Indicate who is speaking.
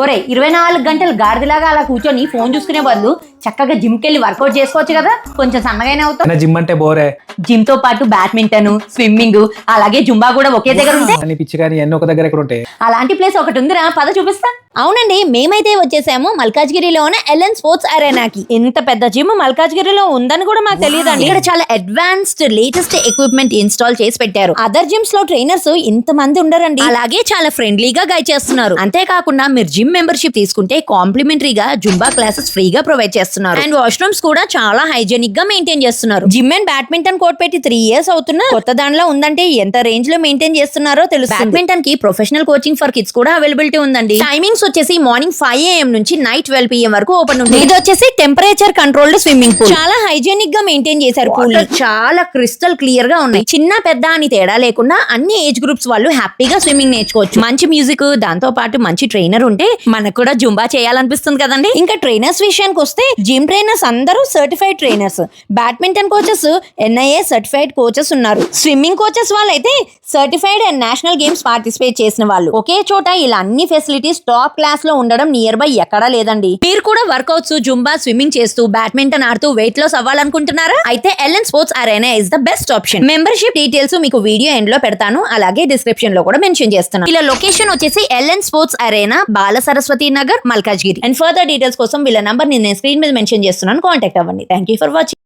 Speaker 1: ఒరే 24 గంటలు గాడిదలాగా అలా కూర్చొని ఫోన్ చూసుకునే బదులు చక్కగా జిమ్ కెళ్ళి వర్కౌట్ చేసుకోవచ్చు కదా, కొంచెం సన్నగానే అవుతావు.
Speaker 2: జిమ్ అంటే బోరే.
Speaker 1: జిమ్ తో పాటు బ్యాడ్మింటన్, స్విమ్మింగ్, అలాగే జుంబా కూడా ఒకే దగ్గర ఉంటే
Speaker 2: అని పిచ్చి కానీ ఎన్ని ఒక దగ్గర ఎక్కడ ఉంటాయి.
Speaker 1: అలాంటి ప్లేస్ ఒకటి ఉందిరా, పద చూపిస్తా.
Speaker 3: అవునండి, మేమైతే వచ్చేసాము మల్కాజ్గిరిలో ఉన్న ఎల్ఎన్ స్పోర్ట్స్ అరేనాకి.
Speaker 1: ఇంత పెద్ద జిమ్ మల్కాజ్గిరిలో ఉందని కూడా మాకు తెలియదండి.
Speaker 3: ఇక్కడ చాలా అడ్వాన్స్డ్ లేటెస్ట్ ఎక్విప్మెంట్ ఇన్స్టాల్ చేసి పెట్టారు. అదర్ జిమ్స్ లో ట్రైనర్స్ ఇంత మంది ఉండరండి, అలాగే చాలా ఫ్రెండ్లీగా గైడ్ చేస్తున్నారు. అంతేకాకుండా మీరు జిమ్ మెంబర్షిప్ తీసుకుంటే కాంప్లిమెంటరీగా జుంబా క్లాసెస్ ఫ్రీగా ప్రొవైడ్ చేస్తున్నారు. అండ్ వాష్రూమ్స్ కూడా చాలా హైజెనిక్ గా మెయింటైన్ చేస్తున్నారు. జిమ్ అండ్ బ్యాడ్మింటన్ కోర్ట్ పెట్టి 3 years అవుతున్నా కొత్త దానిలో ఉందంటే ఎంత రేంజ్ లో మెయింటైన్ చేస్తున్నారో తెలుసు. బ్యాడ్మింటన్ కి ప్రొఫెషనల్ కోచింగ్ ఫర్ కిడ్స్ కూడా అవైలబిలిటీ ఉందండి. టైమింగ్స్ వచ్చేసి మార్నింగ్ 5 AM నుంచి నైట్ 12 PM వరకు ఓపెన్ ఉంటుంది. ఇది వచ్చేసి టెంపరేచర్ కంట్రోల్డ్ స్విమ్మింగ్ పూల్. చాలా హైజెనిక్ గా మెయింటైన్ చేశారు. పూల్ చాలా క్రిస్టల్ క్లియర్ గా ఉన్నాయి. చిన్న పెద్ద అని తేడా లేకుండా అన్ని ఏజ్ గ్రూప్స్ వాళ్ళు హ్యాపీగా స్విమ్మింగ్ నేర్చుకోవచ్చు. మంచి మ్యూజిక్, దాంతో పాటు మంచి ట్రైనర్ ఉంటే మనకు కూడా జుంబా చేయాలనిపిస్తుంది కదండి. ఇంకా ట్రైనర్స్ విషయానికి వస్తే జిమ్ ట్రైనర్స్ అందరూ certified trainers. Badminton coaches NIA certified coaches ఉన్నారు. స్విమ్మింగ్ కోచెస్ వాళ్ళైతే certified and national games participate చేసిన వాళ్ళు. ఒకే చోట ఇలా అన్ని ఫెసిలిటీస్ టాప్ క్లాస్ లో ఉండడం నియర్ బై ఎక్కడా లేదండి. మీరు కూడా వర్కౌట్స్, జుంబా, స్విమ్మింగ్ చేస్తూ బ్యాడ్మింటన్ ఆడుతూ వెయిట్ లాస్ అవ్వాలనుకుంటున్నారా? అయితే LN sports arena is the best option. Membership details మీకు వీడియో ఎండ్ లో పెడతాను, అలాగే డిస్క్రిప్షన్ లో కూడా మెన్షన్ చేస్తున్నాను. ఇలా లొకేషన్ వచ్చేసి LN sports arena, Bala Saraswathi Nagar, Malkajgiri. And further details కోసం వీళ్ళ నంబర్ నేను స్క్రీన్ మీద మెన్షన్ చేస్తున్నాను, కాంటాక్ట్ అవ్వండి. Thank you for watching.